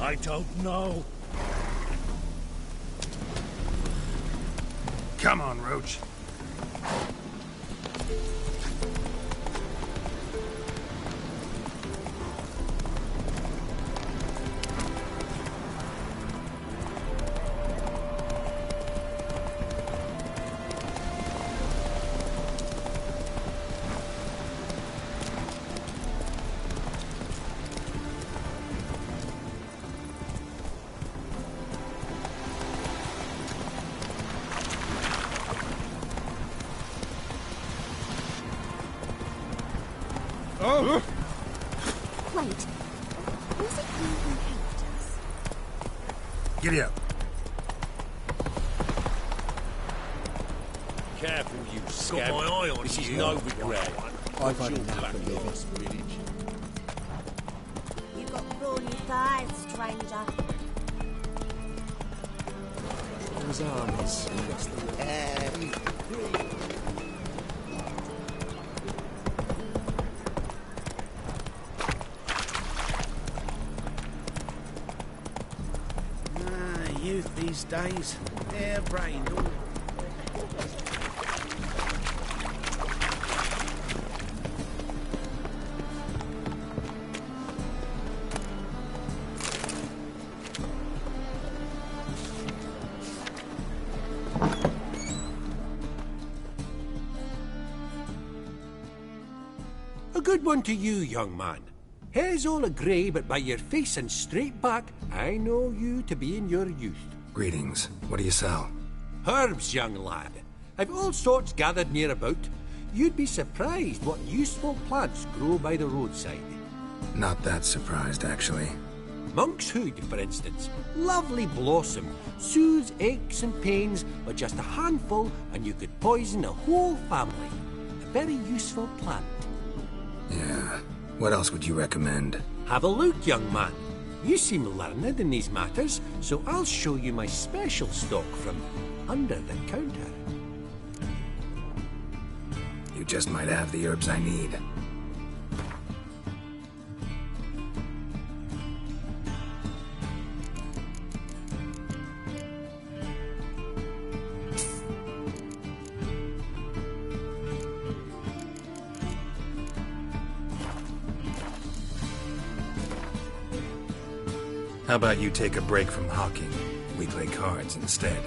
I don't know. Come on, Roach. Oh! Wait. Was it you who helped us? Giddy up. Careful, you scab. Got my eye on This is you. no regret. I've had enough of living. village. You got brawny thighs, stranger. Those armies. Youth these days, harebrained all. A good one to you, young man. Hair's all a grey, but by your face and straight back, I know you to be in your youth. Greetings. What do you sell? Herbs, young lad. I've all sorts gathered near about. You'd be surprised what useful plants grow by the roadside. Not that surprised, actually. Monk's hood, for instance. Lovely blossom. Soothes aches and pains, but just a handful and you could poison a whole family. A very useful plant. Yeah. What else would you recommend? Have a look, young man. You seem learned in these matters, so I'll show you my special stock from under the counter. You just might have the herbs I need. How about you take a break from hawking? We play cards instead.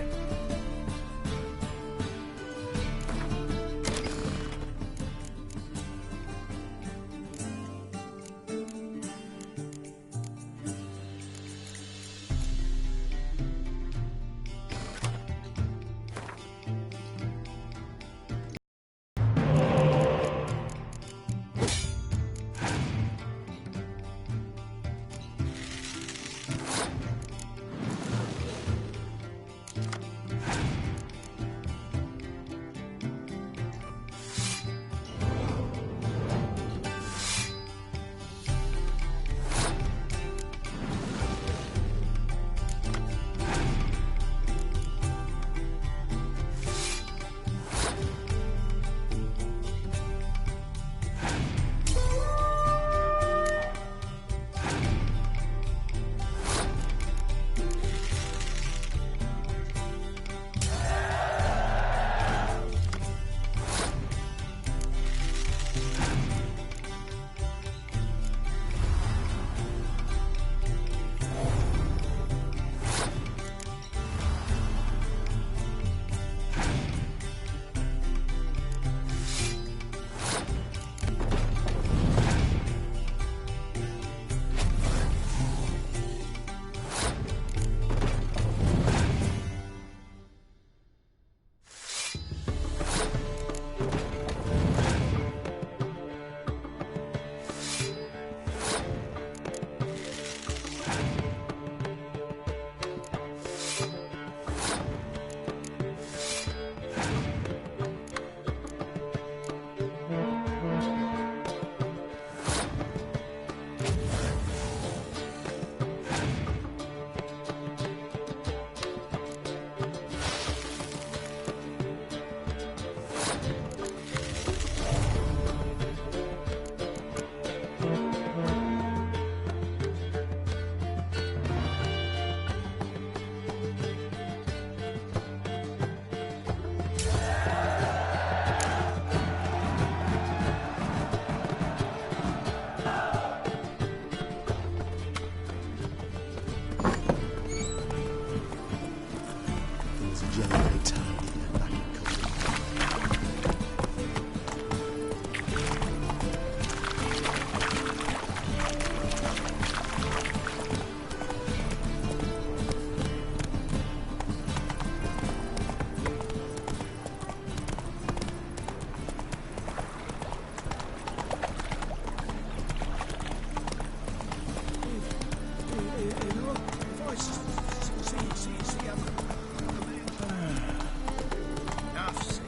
Enough said.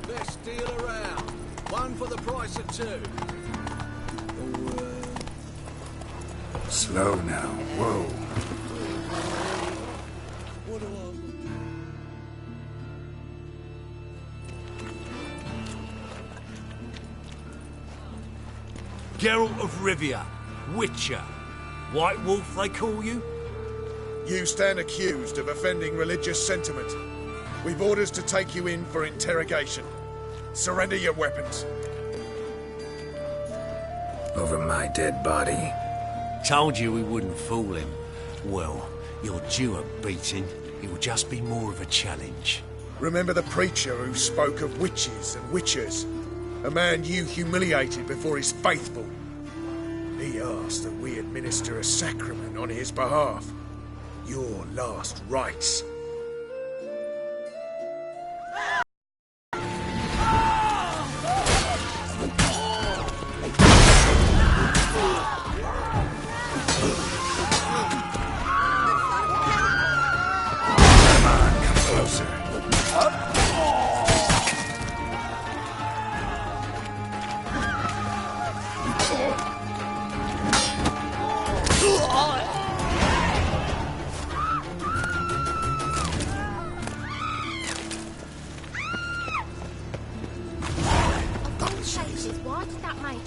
Best deal around. One for the price of two. Slow now. Whoa. Geralt of Rivia, Witcher. White Wolf, they call you? You stand accused of offending religious sentiment. We've orders to take you in for interrogation. Surrender your weapons. Over my dead body. Told you we wouldn't fool him. Well, you're due a beating. It'll just be more of a challenge. Remember the preacher who spoke of witches and witchers? A man you humiliated before his faithful. He asked that we administer a sacrament on his behalf. Your last rites.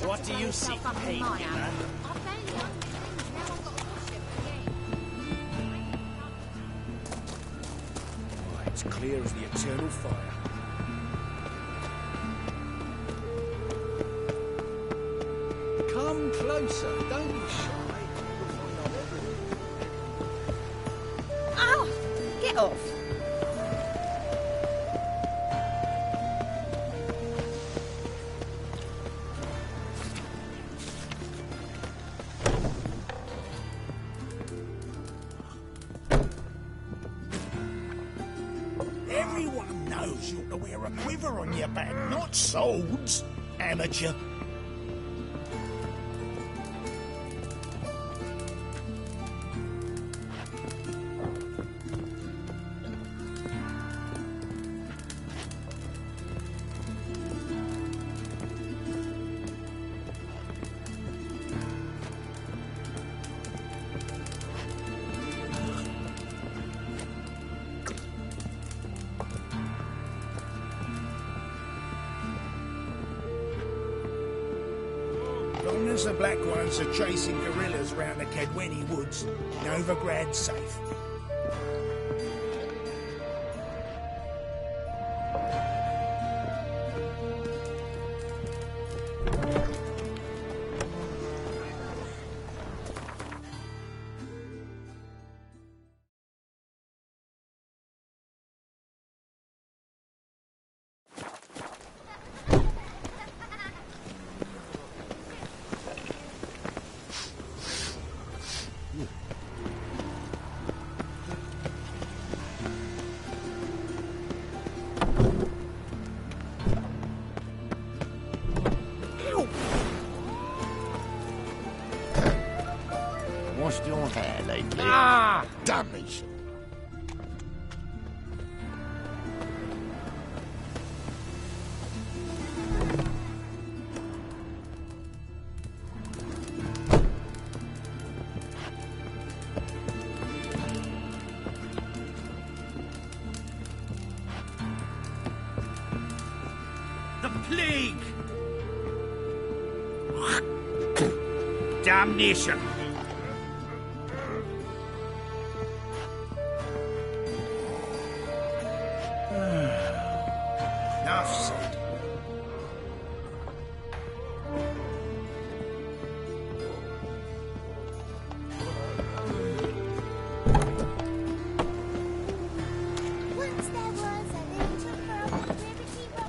What do you see, pagan? It's clear as the eternal fire. Come closer, don't be shy. Ow! Get off. Everyone knows you ought to wear a quiver on your back, not swords, amateur. Long as the Black Ones are chasing guerrillas round the Kedweni woods, Novigrad's safe. Washed your hair lately? Ah! Damnation! The plague! Damnation! Enough said. Once there was a little girl with liberty, but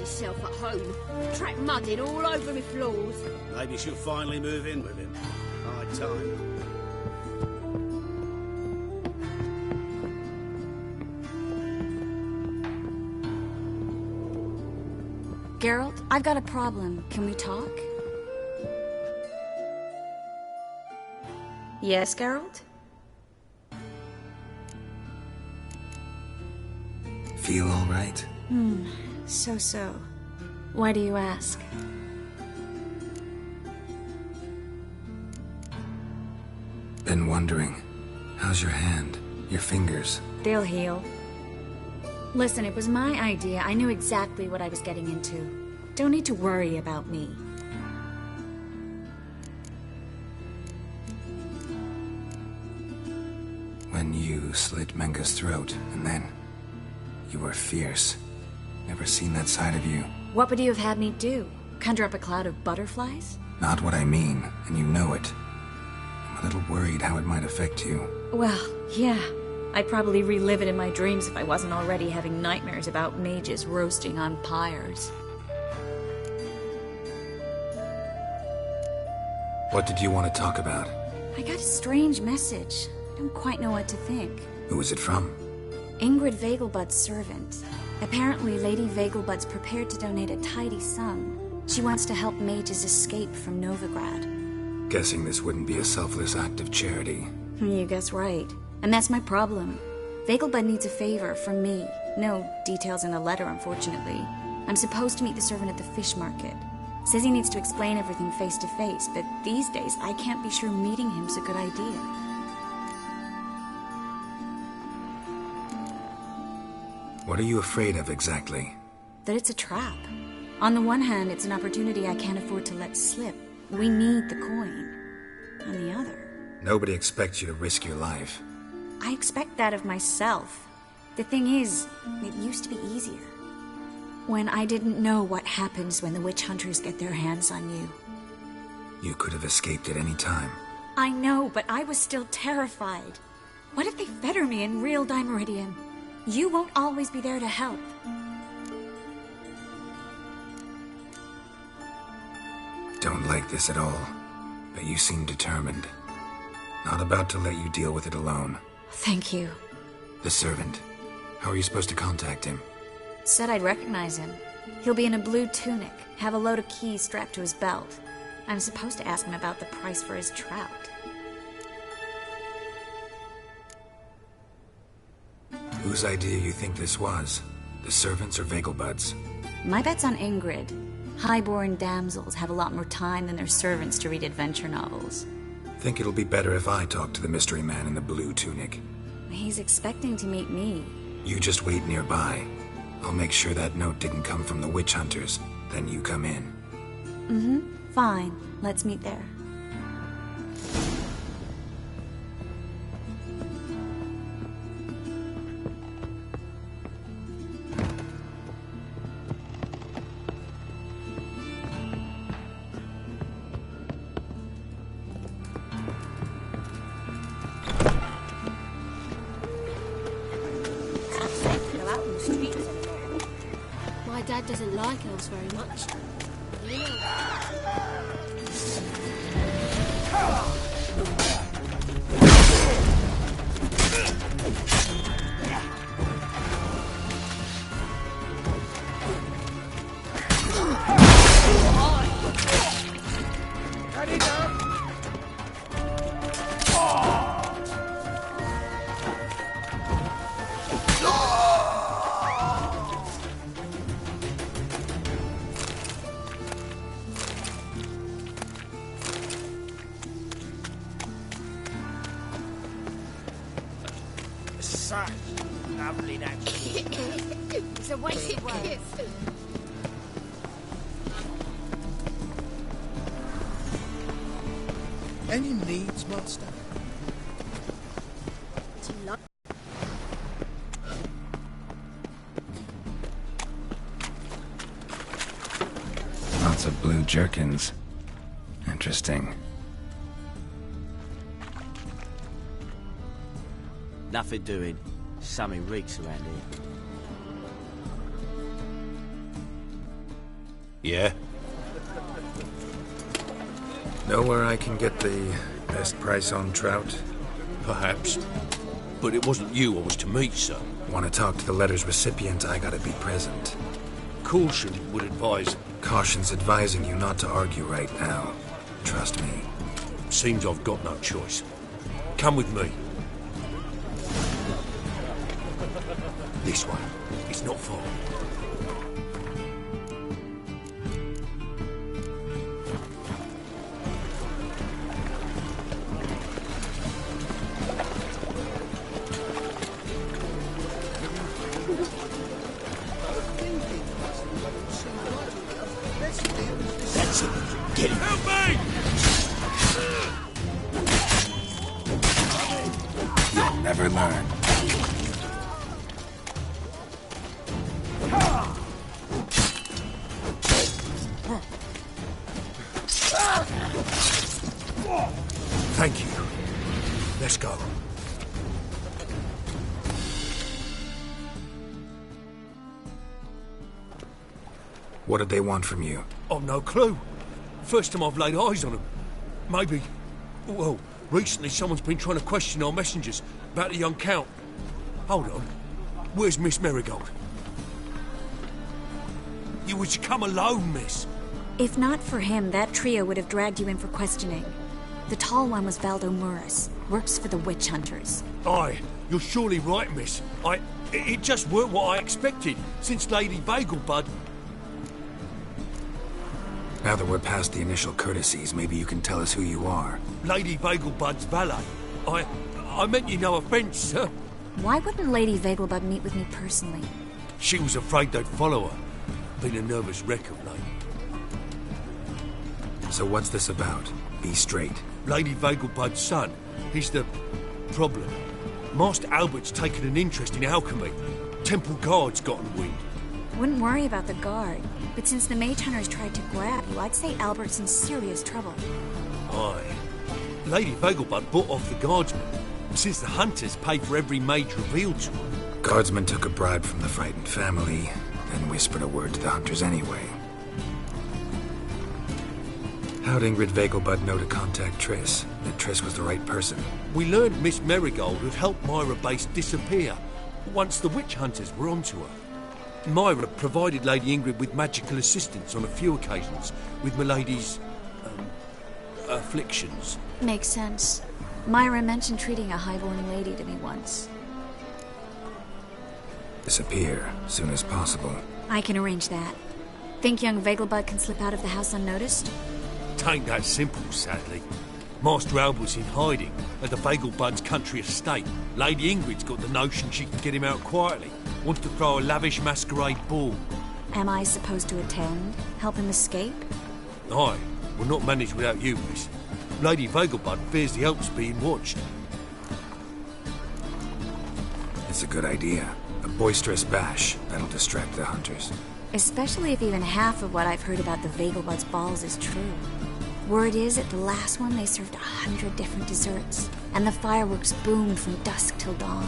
yourself at home. Track mudding all over my floors. Maybe she'll finally move in with him. High time. Geralt, I've got a problem. Can we talk? Yes, Geralt? Feel all right? So. Why do you ask? Been wondering. How's your hand? Your fingers? They'll heal. Listen, it was my idea. I knew exactly what I was getting into. Don't need to worry about me. When you slit Menga's throat, and then... You were fierce. Never seen that side of you. What would you have had me do? Conjure up a cloud of butterflies? Not what I mean, and you know it. I'm a little worried how it might affect you. Well, yeah. I'd probably relive it in my dreams if I wasn't already having nightmares about mages roasting on pyres. What did you want to talk about? I got a strange message. Don't quite know what to think. Who was it from? Ingrid Vegelbud's servant. Apparently, Lady Vegelbud's prepared to donate a tidy sum. She wants to help mages escape from Novigrad. Guessing this wouldn't be a selfless act of charity. You guess right. And that's my problem. Vegelbud needs a favor from me. No details in the letter, unfortunately. I'm supposed to meet the servant at the fish market. Says he needs to explain everything face to face, but these days I can't be sure meeting him's a good idea. What are you afraid of exactly? That it's a trap. On the one hand, it's an opportunity I can't afford to let slip. We need the coin. On the other... Nobody expects you to risk your life. I expect that of myself. The thing is, it used to be easier. When I didn't know what happens when the witch hunters get their hands on you. You could have escaped at any time. I know, but I was still terrified. What if they fetter me in real Dimeridium? You won't always be there to help. Don't like this at all, but you seem determined. Not about to let you deal with it alone. Thank you. The servant. How are you supposed to contact him? Said I'd recognize him. He'll be in a blue tunic, have a load of keys strapped to his belt. I'm supposed to ask him about the price for his trout. Whose idea you think this was? The servants or Vegelbud's? My bet's on Ingrid. Highborn damsels have a lot more time than their servants to read adventure novels. Think it'll be better if I talk to the mystery man in the blue tunic. He's expecting to meet me. You just wait nearby. I'll make sure that note didn't come from the witch hunters. Then you come in. Fine. Let's meet there. My dad doesn't like elves very much. Such lovely that. It's a waste of words. Any needs, master? Lots of blue jerkins. Interesting. Nothing doing. Something reeks around here. Yeah? Know where I can get the best price on trout? Perhaps. But it wasn't you I was to meet, sir. Want to talk to the letter's recipient, I gotta be present. Caution would advise. Caution's advising you not to argue right now. Trust me. Seems I've got no choice. Come with me. This way. It's not far. That's it. Get him. Help me! You'll never learn. Thank you. Let's go. What did they want from you? I've no clue. First time I've laid eyes on them. Maybe... Well, recently someone's been trying to question our messengers about the young Count. Hold on. Where's Miss Marigold? You were to come alone, miss. If not for him, that trio would have dragged you in for questioning. The tall one was Valdo Murris, works for the witch hunters. Aye, you're surely right, miss. It just weren't what I expected, since Lady Bagelbud... Now that we're past the initial courtesies, maybe you can tell us who you are. Lady Bagelbud's valet. I meant you no offence, sir. Why wouldn't Lady Vegelbud meet with me personally? She was afraid they'd follow her. Been a nervous wreck of late. So what's this about? Be straight. Lady Vegelbud's son. He's the problem. Master Albert's taken an interest in alchemy. Temple Guard's gotten wind. Wouldn't worry about the guard, but since the mage hunters tried to grab you, I'd say Albert's in serious trouble. Aye. Lady Vegelbud bought off the guardsmen, since the hunters pay for every mage revealed to them. Guardsmen took a bribe from the frightened family, then whispered a word to the hunters anyway. How'd Ingrid Vegelbud know to contact Triss? That Triss was the right person? We learned Miss Marigold had helped Myra Base disappear once the witch hunters were onto her. Myra provided Lady Ingrid with magical assistance on a few occasions with Milady's... afflictions. Makes sense. Myra mentioned treating a highborn lady to me once. Disappear soon as possible. I can arrange that. Think young Vegelbud can slip out of the house unnoticed? Tain't that simple, sadly. Master Albert's in hiding at the Vegelbud's country estate. Lady Ingrid's got the notion she can get him out quietly. Wants to throw a lavish masquerade ball. Am I supposed to attend? Help him escape? Aye, we'll not manage without you, miss. Lady Vegelbud fears the help's being watched. It's a good idea. A boisterous bash that'll distract the hunters. Especially if even half of what I've heard about the Vegelbud's balls is true. Word is, at the last one they served 100 different desserts, and the fireworks boomed from dusk till dawn.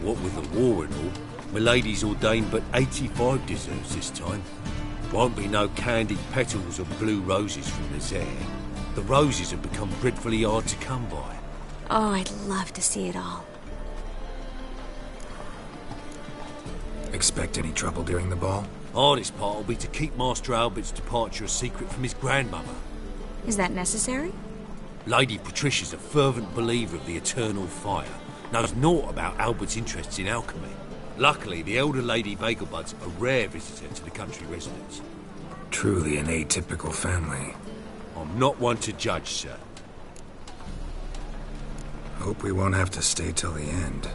What with the war and all, Milady's ordained but 85 desserts this time. Won't be no candied petals or blue roses from the Zaire. The roses have become dreadfully hard to come by. Oh, I'd love to see it all. Expect any trouble during the ball? Hardest part will be to keep Master Albert's departure a secret from his grandmother. Is that necessary? Lady Patricia's a fervent believer of the eternal fire. Knows naught about Albert's interests in alchemy. Luckily, the elder Lady Vegelbud's a rare visitor to the country residence. Truly an atypical family. I'm not one to judge, sir. Hope we won't have to stay till the end.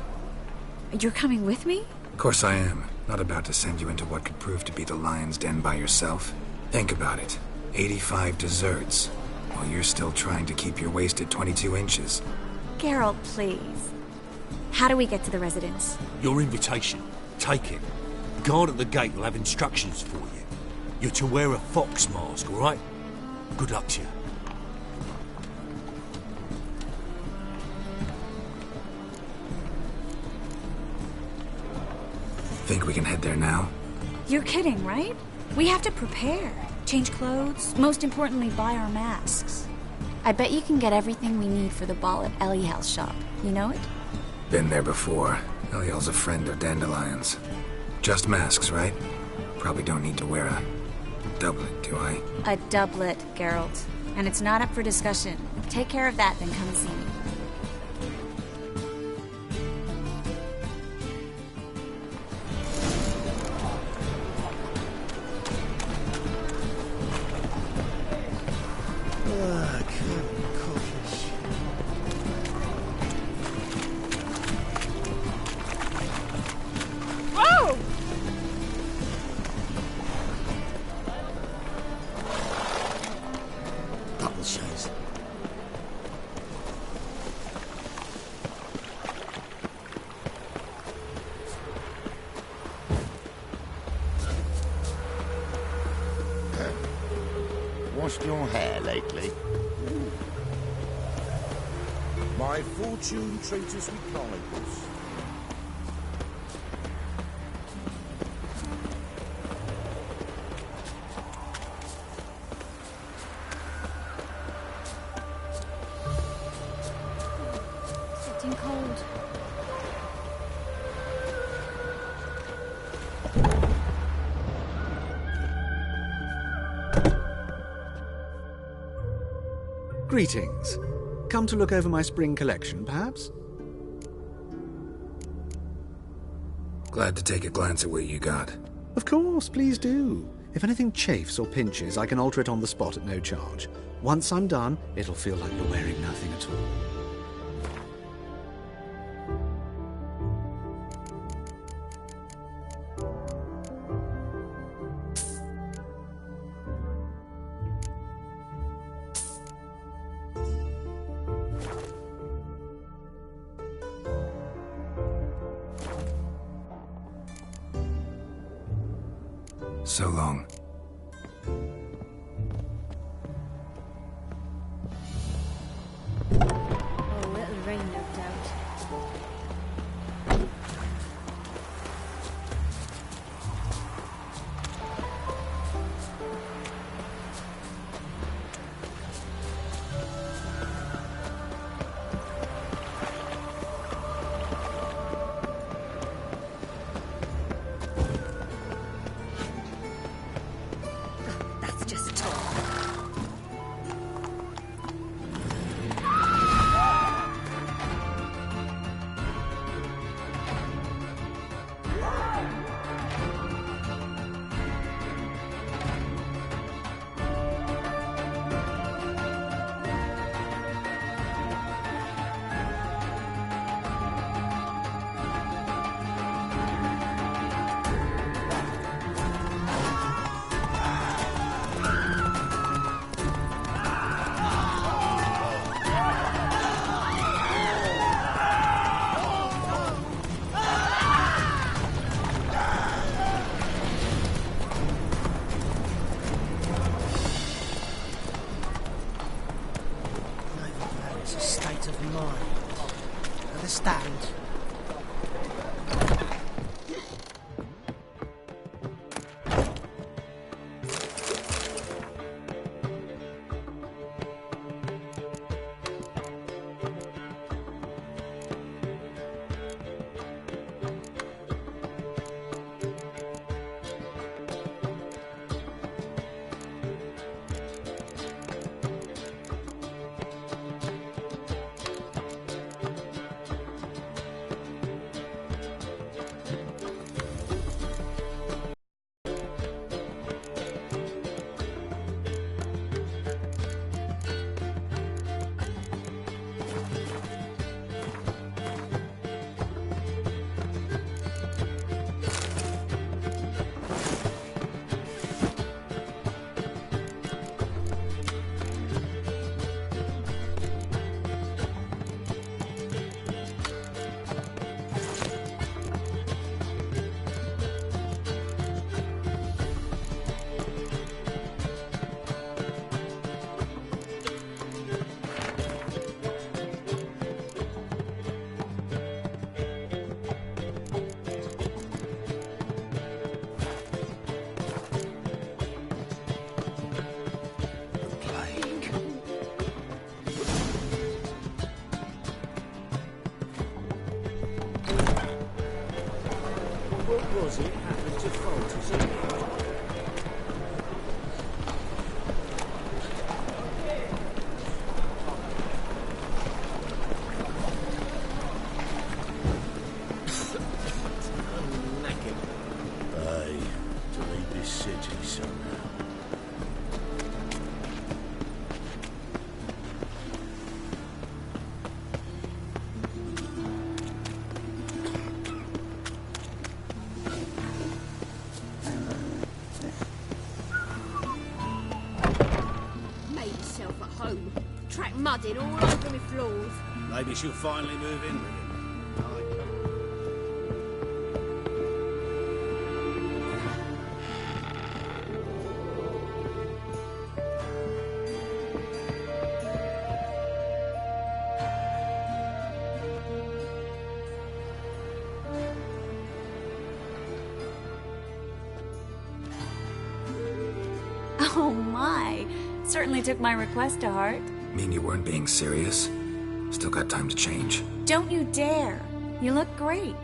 You're coming with me? Of course I am. Not about to send you into what could prove to be the lion's den by yourself. Think about it. 85 desserts, while you're still trying to keep your waist at 22 inches. Geralt, please. How do we get to the residence? Your invitation. Take it. Guard at the gate will have instructions for you. You're to wear a fox mask, all right? Good luck to you. Think we can head there now? You're kidding, right? We have to prepare. change clothes, most importantly, buy our masks. I bet you can get everything we need for the ball at Eliel's shop. You know it? Been there before. Eliel's a friend of Dandelion's. Just masks, right? Probably don't need to wear a doublet, do I? A doublet, Geralt. And it's not up for discussion. Take care of that, then come see me. Washed your hair lately? My fortune treats us with kindness. It's getting cold. Greetings. Come to look over my spring collection, perhaps? Glad to take a glance at what you got. Of course, please do. If anything chafes or pinches, I can alter it on the spot at no charge. Once I'm done, it'll feel like you're wearing nothing at all. So long. Oh, it'll rain, no doubt. was it happened to fault us all? Track mudding all over my floors. Maybe she'll finally move in with him. Oh my! Certainly took my request to heart. Mean you weren't being serious? Still got time to change. Don't you dare! You look great.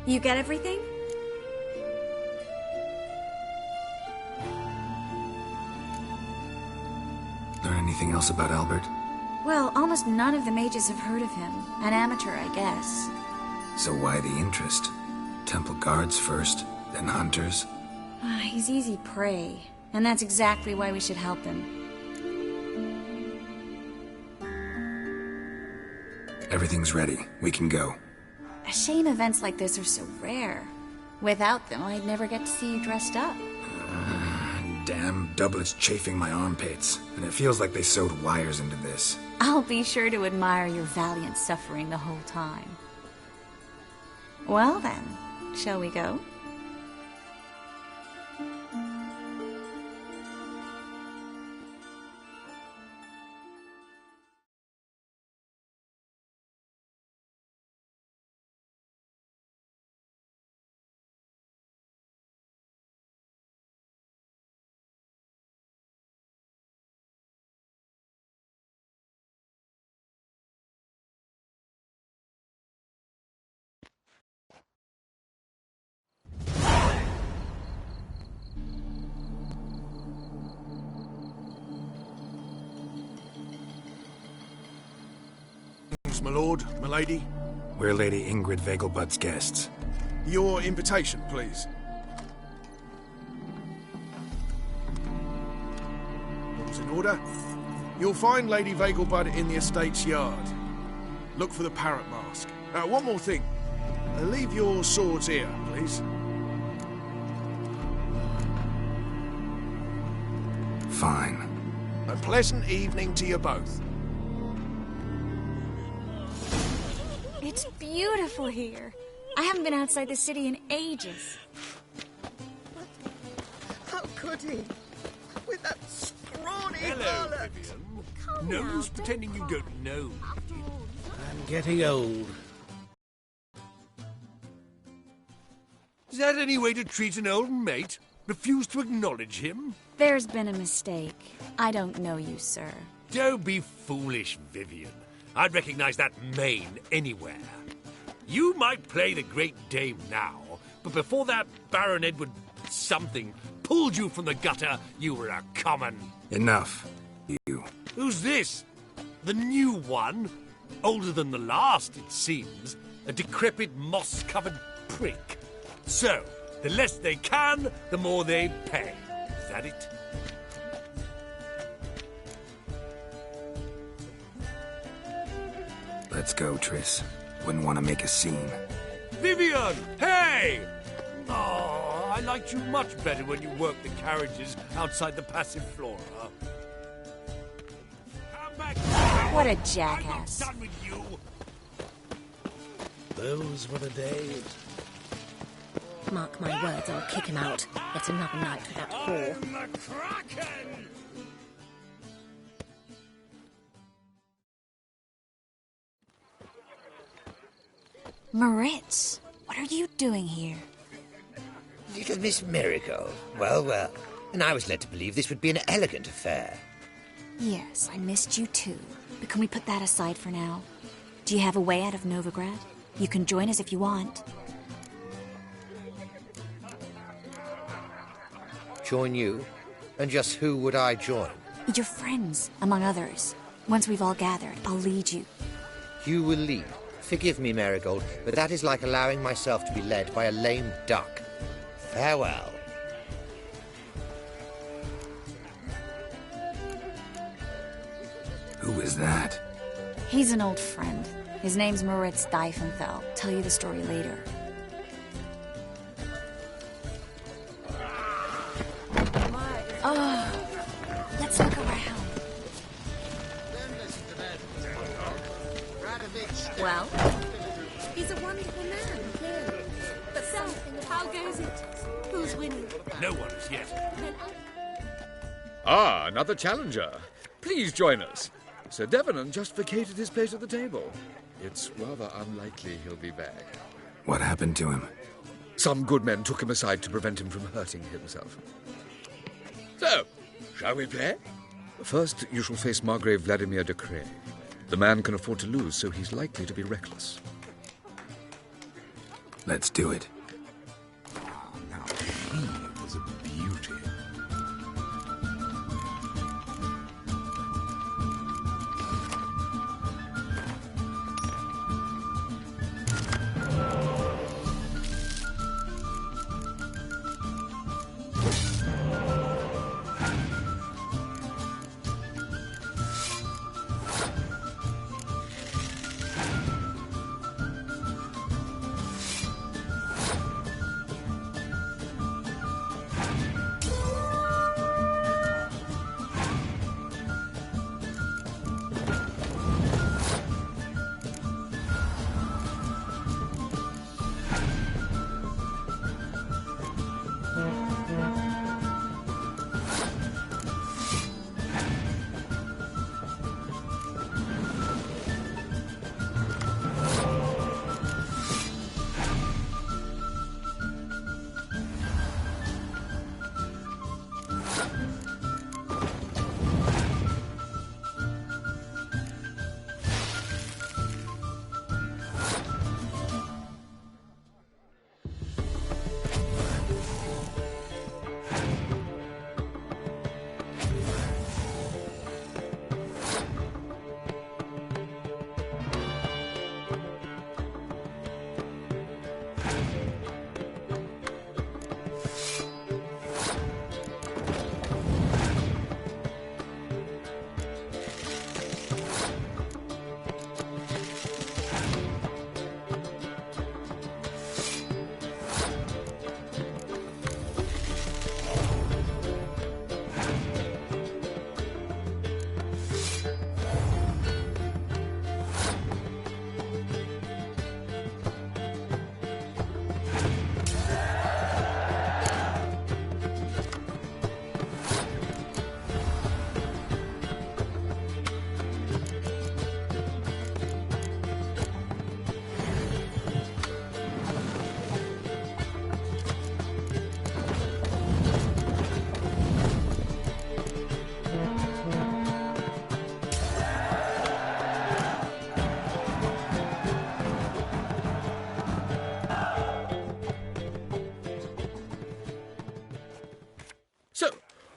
You get everything? Learn anything else about Albert? Well, almost none of the mages have heard of him. An amateur, I guess. So why the interest? Temple guards first, then hunters? He's easy prey, and that's exactly why we should help him. Everything's ready. We can go. A shame events like this are so rare. Without them, I'd never get to see you dressed up. Damn doublets chafing my armpits, and it feels like they sewed wires into this. I'll be sure to admire your valiant suffering the whole time. Well then, shall we go? My lord, my lady. We're Lady Ingrid Vegelbud's guests. Your invitation, please. All's in order. You'll find Lady Vegelbud in the estate's yard. Look for the parrot mask. One more thing. Leave your swords here, please. Fine. A pleasant evening to you both. It's beautiful here. I haven't been outside the city in ages. How could he? With that scrawny Hello, harlot. Vivian. Nose pretending you don't know. I'm getting old. Is that any way to treat an old mate? Refuse to acknowledge him? There's been a mistake. I don't know you, sir. Don't be foolish, Vivian. I'd recognize that mane anywhere. You might play the Great Dame now, but before that Baron Edward something pulled you from the gutter, you were a common... Enough. You. Who's this? The new one? Older than the last, it seems. A decrepit, moss-covered prick. So, the less they can, the more they pay. Is that it? Let's go, Triss. Wouldn't want to make a scene. Vivian! Hey! Oh, I liked you much better when you worked the carriages outside the Passive Flora. Come back! What a jackass. I'm not done with you! Those were the days. Mark my words, I'll kick him out. Yet another night with that whore. the Kraken! Moritz, what are you doing here? Little Miss Miracle. Well, well. And I was led to believe this would be an elegant affair. Yes, I missed you too. But can we put that aside for now? Do you have a way out of Novigrad? You can join us if you want. Join you? And just who would I join? Your friends, among others. Once we've all gathered, I'll lead you. You will lead. Forgive me, Marigold, but that is like allowing myself to be led by a lame duck. Farewell. Who is that? He's an old friend. His name's Moritz Diefenthal. Tell you the story later. Oh, let's look around. Well, he's a wonderful man, clearly. But so, how goes it? Who's winning? No one as yet. Ah, another challenger. Please join us. Sir Devenant just vacated his place at the table. It's rather unlikely he'll be back. What happened to him? Some good men took him aside to prevent him from hurting himself. So, shall we play? First, you shall face Margrave Vladimir de Cray. The man can afford to lose, so he's likely to be reckless. Let's do it. Now, he was a beauty.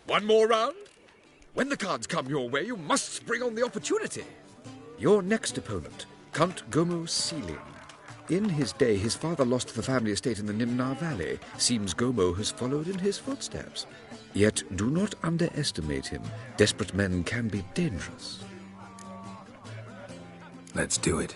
One more round? When the cards come your way, you must spring on the opportunity. Your next opponent, Count Gomo Sealing. In his day, his father lost the family estate in the Nimnar Valley. Seems Gomo has followed in his footsteps. Yet do not underestimate him. Desperate men can be dangerous. Let's do it.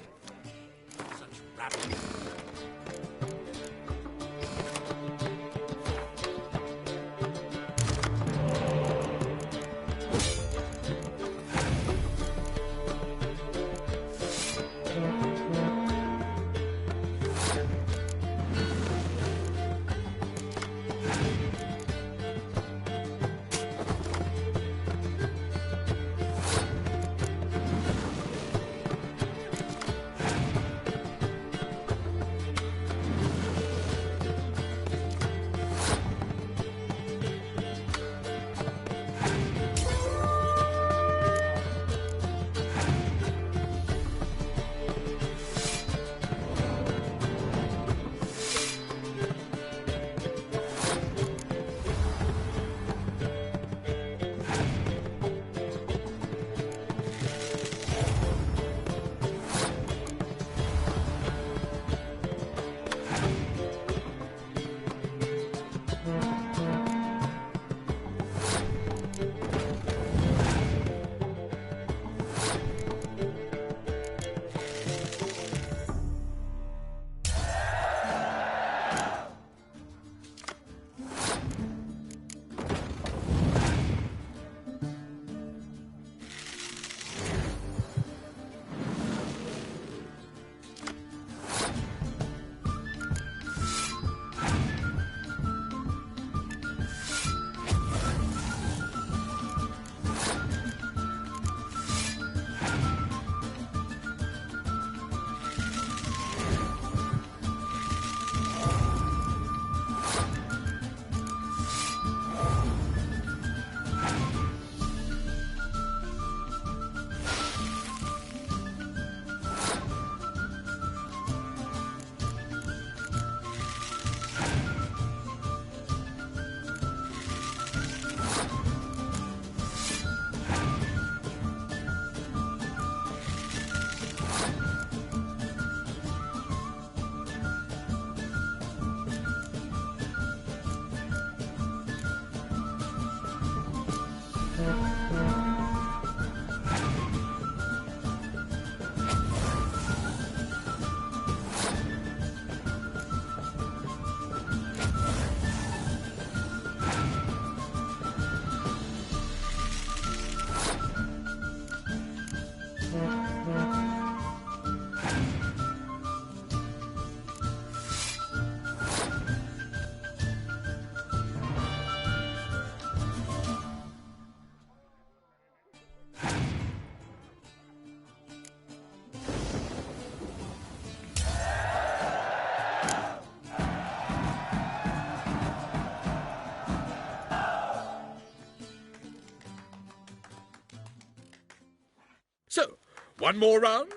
One more round?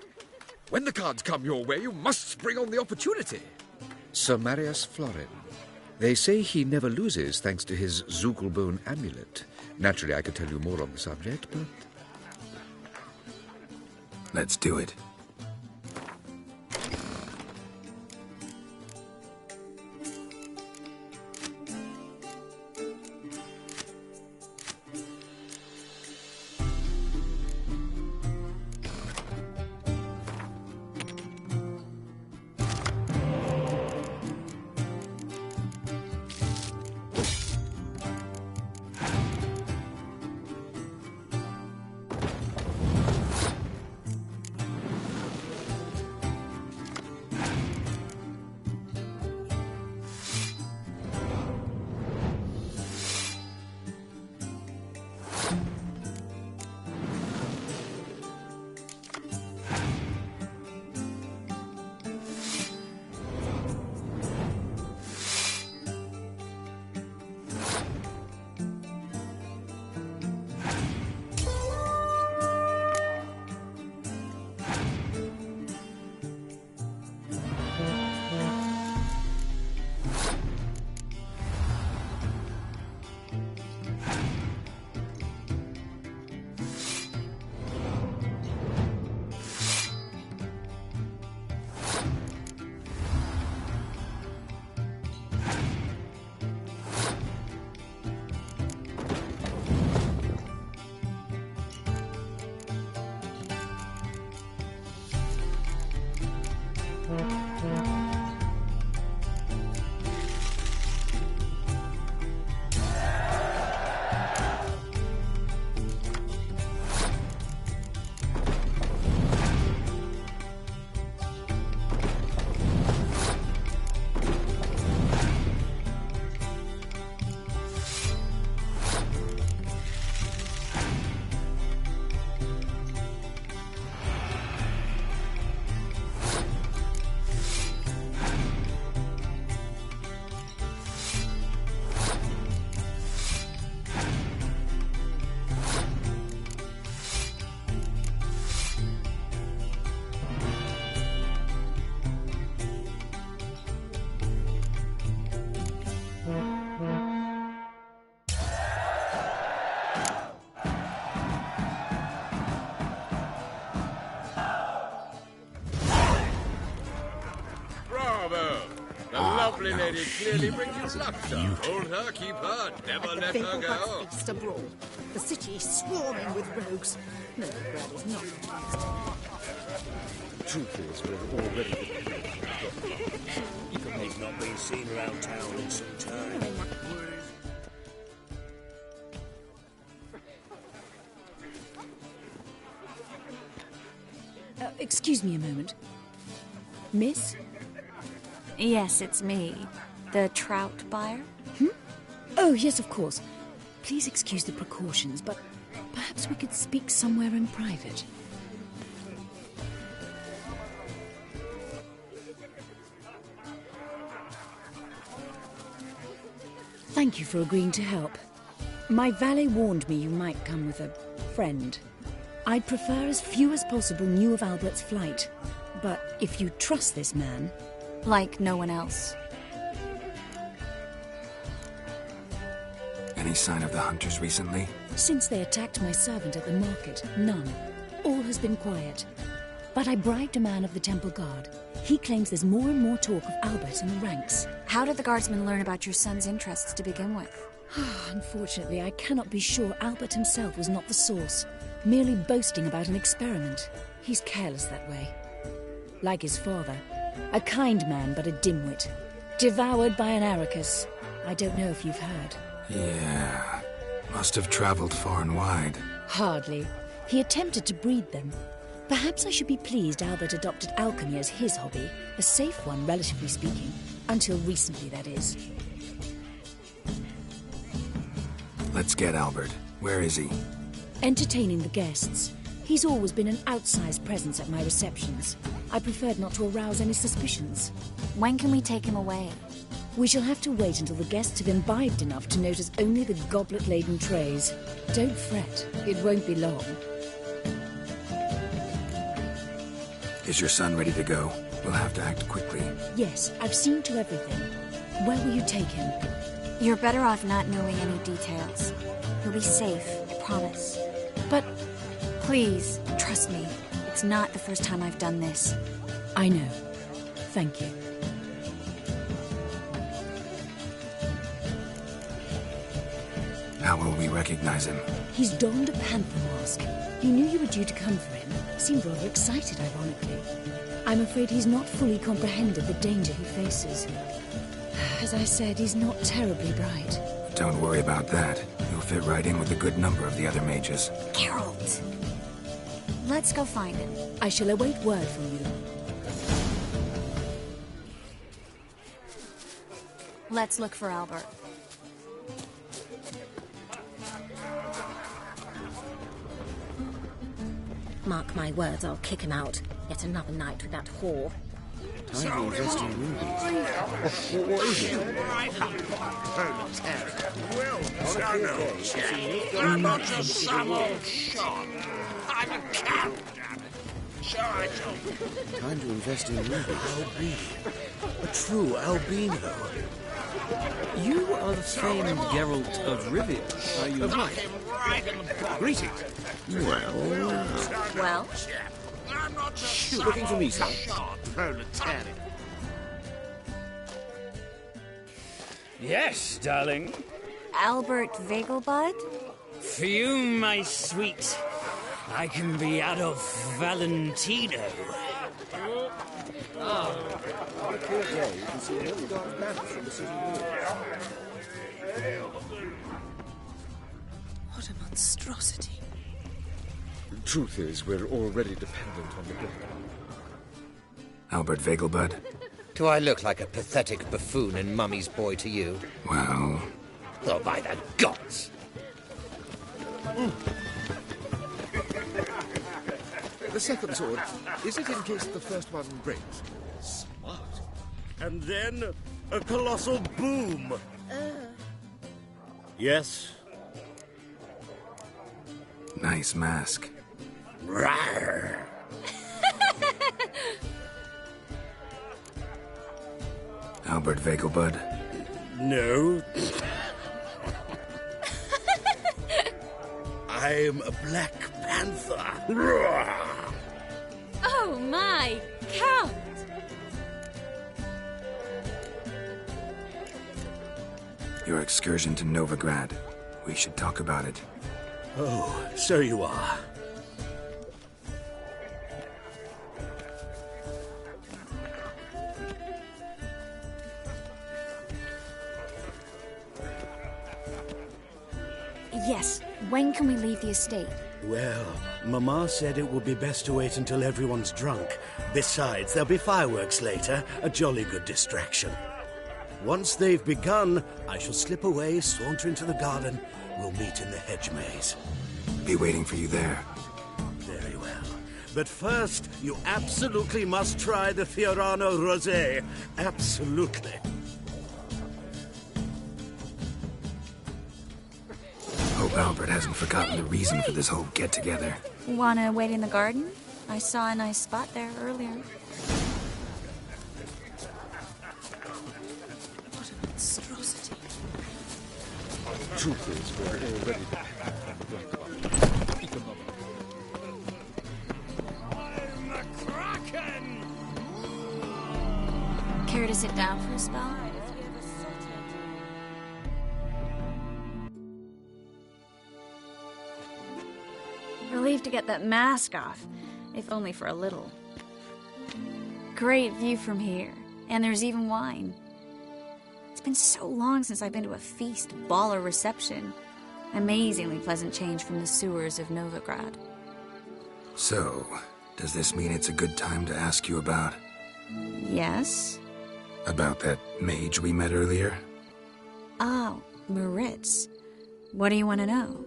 When the cards come your way, you must spring on the opportunity. Sir Marius Florin. They say he never loses thanks to his Zugelbone amulet. Naturally, I could tell you more on the subject, but... Let's do it. Lovely lady clearly brings you luck, sir. Hold her, keep her, never let her go. Feast abroad. The city is swarming with rogues. No, bread is not The truth is, we're already They've not been seen around town in some time. Excuse me a moment. Miss? Yes, it's me. The trout buyer? Oh, yes, of course. Please excuse the precautions, but perhaps we could speak somewhere in private. Thank you for agreeing to help. My valet warned me you might come with a friend. I'd prefer as few as possible knew of Albert's flight. But if you trust this man... Like no one else. Any sign of the hunters recently? Since they attacked my servant at the market, none. All has been quiet. But I bribed a man of the Temple Guard. He claims there's more and more talk of Albert in the ranks. How did the guardsmen learn about your son's interests to begin with? Unfortunately, I cannot be sure Albert himself was not the source, merely boasting about an experiment. He's careless that way. Like his father. A kind man, but a dimwit. Devoured by an Arrakis. I don't know if you've heard. Yeah. Must have traveled far and wide. Hardly. He attempted to breed them. Perhaps I should be pleased Albert adopted alchemy as his hobby. A safe one, relatively speaking. Until recently, that is. Let's get Albert. Where is he? Entertaining the guests. He's always been an outsized presence at my receptions. I preferred not to arouse any suspicions. When can we take him away? We shall have to wait until the guests have imbibed enough to notice only the goblet-laden trays. Don't fret, it won't be long. Is your son ready to go? We'll have to act quickly. Yes, I've seen to everything. Where will you take him? You're better off not knowing any details. He'll be safe, I promise. But please, trust me. It's not the first time I've done this. I know. Thank you. How will we recognize him? He's donned a panther mask. He knew you were due to come for him. Seemed rather excited, ironically. I'm afraid he's not fully comprehended the danger he faces. As I said, he's not terribly bright. Don't worry about that. He'll fit right in with a good number of the other mages. Geralt! Let's go find him. I shall await word from you. Let's look for Albert. Mark my words, I'll kick him out. Yet another night with that whore. Time to invest in rubies. What is it? I'm not just some old shot. I'm a count, damn it. Sure I do. Time to invest in rubies. A true albino. You are the famed Geralt of Rivia, are you not? Greetings. Well? Looking for me, sir? Yes, darling. Albert Vegelbud? For you, my sweet, I can be Adolf Valentino. On a clear day, you can see a little dark path from the city wall. What a monstrosity. The truth is, we're already dependent on the gold. Albert Vegelbud? Do I look like a pathetic buffoon and mummy's boy to you? Well... Oh, by the gods! The second sword, is it in case the first one breaks? Smart. And then a colossal boom. Yes? Nice mask. Rawr. Albert Vegelbud? No. I'm a Black Panther. Rawr. Oh my, Count! Your excursion to Novigrad. We should talk about it. Oh, so you are. Yes. When can we leave the estate? Well, Mama said it would be best to wait until everyone's drunk. Besides, there'll be fireworks later, a jolly good distraction. Once they've begun, I shall slip away, saunter into the garden. We'll meet in the hedge maze. Be waiting for you there. Very well. But first, you absolutely must try the Fiorano Rosé. Absolutely. Hope Albert hasn't forgotten the reason for this whole get-together. Wanna wait in the garden? I saw a nice spot there earlier. What a monstrosity. Truth is, we're already dependent on the Black One. I'm the Kraken! Care to sit down for a spell? Relieved to get that mask off, if only for a little. Great view from here, and there's even wine. It's been so long since I've been to a feast, ball, or reception. Amazingly pleasant change from the sewers of Novigrad. So, does this mean it's a good time to ask you about... Yes? About that mage we met earlier? Oh, Moritz. What do you want to know?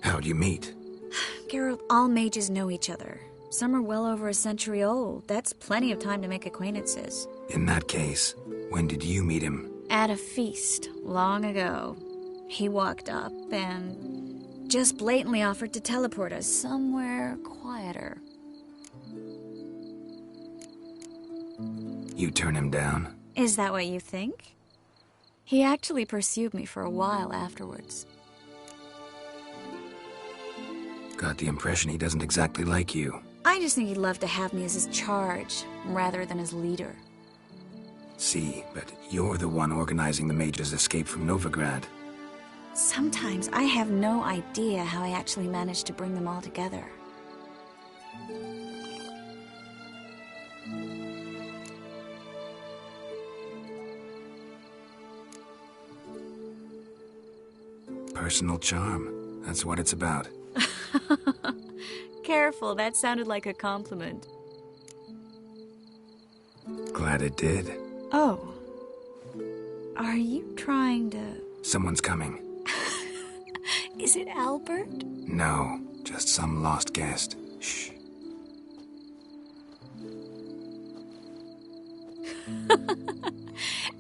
How'd you meet? Geralt, all mages know each other. Some are well over a century old. That's plenty of time to make acquaintances. In that case, when did you meet him? At a feast, long ago. He walked up and just blatantly offered to teleport us somewhere quieter. You turn him down? Is that what you think? He actually pursued me for a while afterwards. Got the impression he doesn't exactly like you. I just think he'd love to have me as his charge, rather than his leader. See, but you're the one organizing the mage's escape from Novigrad. Sometimes I have no idea how I actually managed to bring them all together. Personal charm. That's what it's about. Careful, that sounded like a compliment. Glad it did. Oh. Are you trying to... Someone's coming. Is it Albert? No, just some lost guest. Shh.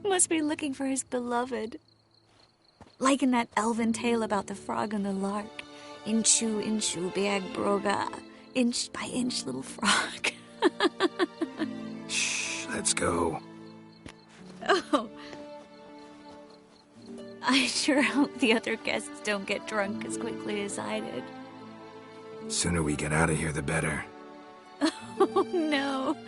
Must be looking for his beloved. Like in that elven tale about the frog and the lark. Inchu, inchu, beag broga. Inch by inch, little frog. Shh, let's go. Oh. I sure hope the other guests don't get drunk as quickly as I did. Sooner we get out of here, the better. Oh, no.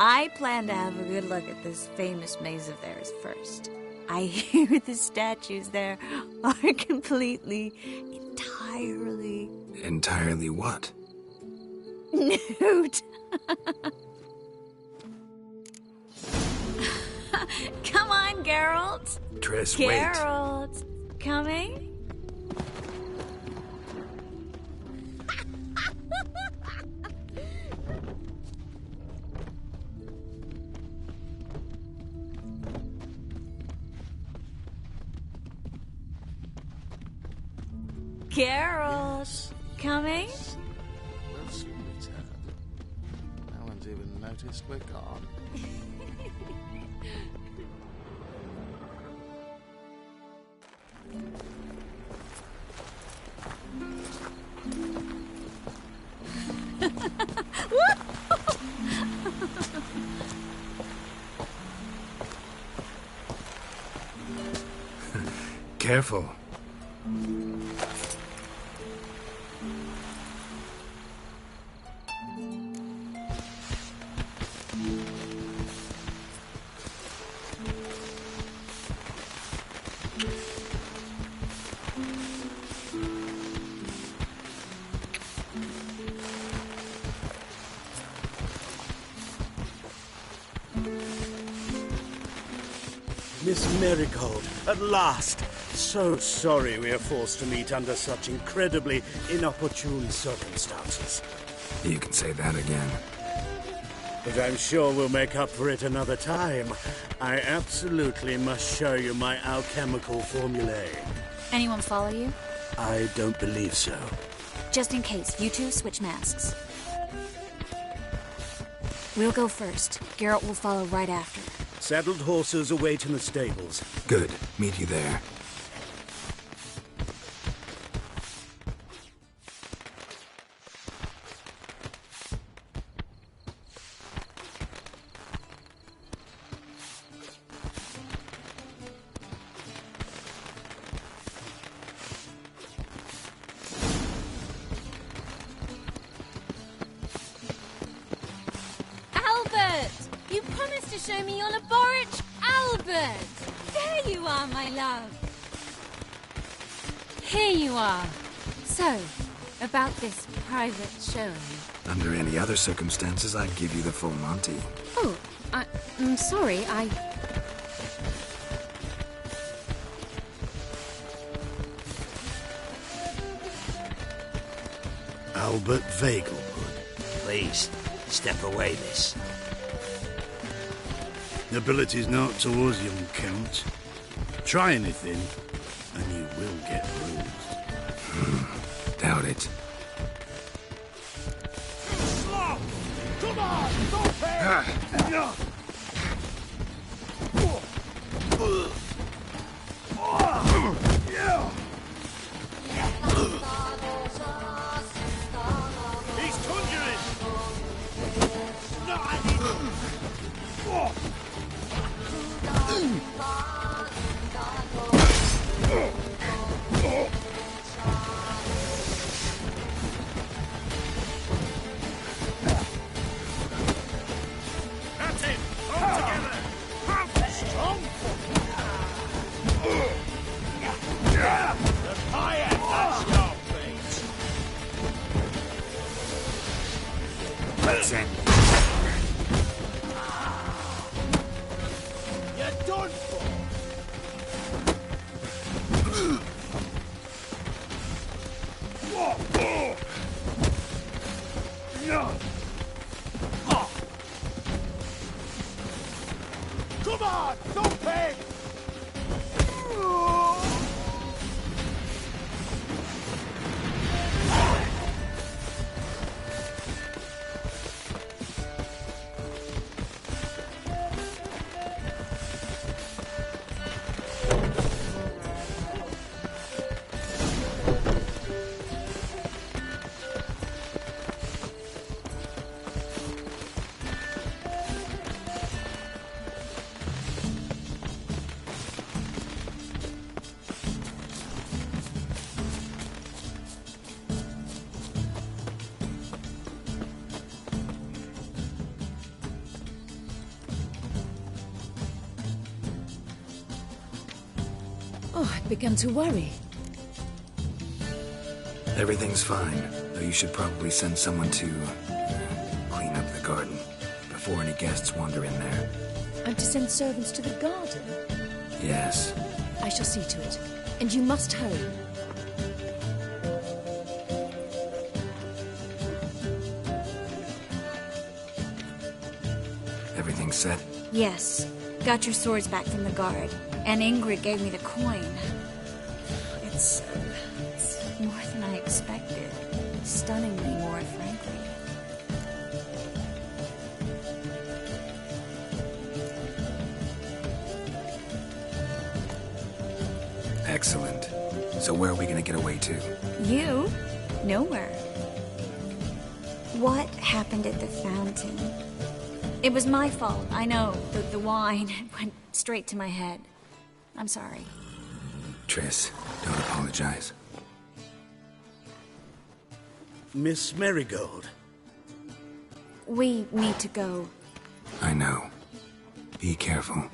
I plan to have a good look at this famous maze of theirs first. I hear the statues there are completely, entirely... Entirely what? Nude. Come on, Geralt. Triss, wait. Geralt, coming? Geralt, coming? We'll soon return. No one's even noticed we're gone. Careful. Miss Marigold, at last! So sorry we are forced to meet under such incredibly inopportune circumstances. You can say that again. But I'm sure we'll make up for it another time. I absolutely must show you my alchemical formulae. Anyone follow you? I don't believe so. Just in case, you two switch masks. We'll go first. Geralt will follow right after. Saddled horses await in the stables. Good. Meet you there. You promised to show me your laboratory, Albert! There you are, my love. Here you are. So, about this private showing. Under any other circumstances, I'd give you the full Monty. Oh, I'm sorry, Albert Vegelbud. Please, step away, miss. Nobility's not towards young Count. Try anything, and you will get bruised. Doubt it. Slow! Come on! Stop it! He's conjuring! done for? Come on, don't pay! Oh, I've begun to worry. Everything's fine, though you should probably send someone to clean up the garden before any guests wander in there. I'm to send servants to the garden? Yes. I shall see to it. And you must hurry. Everything set? Yes. Got your swords back from the guard. And Ingrid gave me the coin. It's more than I expected. Stunningly more, frankly. Excellent. So where are we gonna get away to? You? Nowhere. What happened at the fountain? It was my fault, I know. The wine went straight to my head. I'm sorry. Triss, don't apologize. Miss Marigold. We need to go. I know. Be careful.